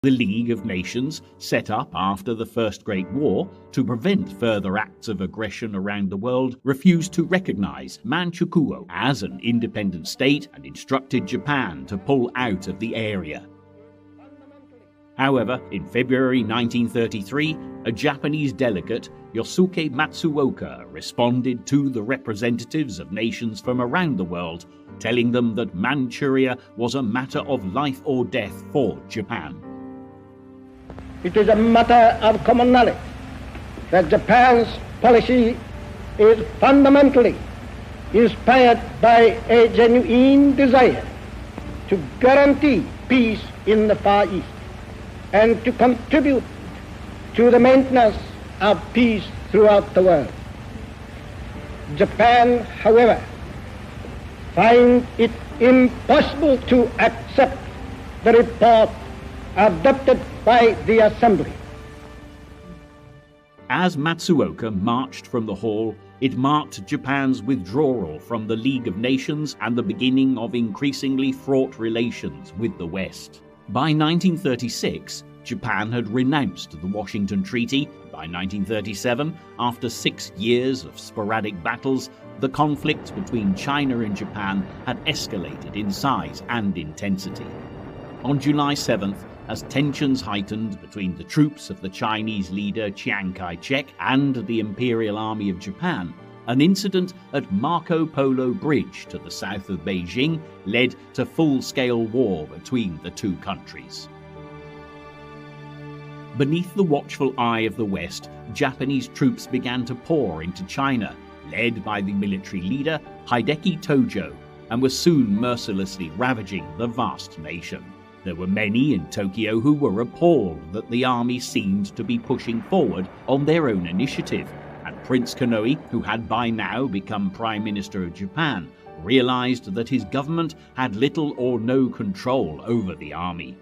The League of Nations, set up after the First Great War to prevent further acts of aggression around the world, refused to recognize Manchuria as an independent state and instructed Japan to pull out of the area. However, in February 1933, a Japanese delegate, Yosuke Matsuoka, responded to the representatives of nations from around the world, telling them that Manchuria was a matter of life or death for Japan. It is a matter of common knowledge that Japan's policy is fundamentally inspired by a genuine desire to guarantee peace in the Far East and to contribute to the maintenance of peace throughout the world. Japan, however, finds it impossible to accept the report adopted by the Assembly. As Matsuoka marched from the hall, it marked Japan's withdrawal from the League of Nations and the beginning of increasingly fraught relations with the West. By 1936, Japan had renounced the Washington Treaty. By 1937, after 6 years of sporadic battles, the conflict between China and Japan had escalated in size and intensity. On July 7th, as tensions heightened between the troops of the Chinese leader Chiang Kai-shek and the Imperial Army of Japan, an incident at Marco Polo Bridge to the south of Beijing led to full-scale war between the two countries. Beneath the watchful eye of the West, Japanese troops began to pour into China, led by the military leader Hideki Tojo, and were soon mercilessly ravaging the vast nation. There were many in Tokyo who were appalled that the army seemed to be pushing forward on their own initiative, and Prince Konoe, who had by now become Prime Minister of Japan, realized that his government had little or no control over the army.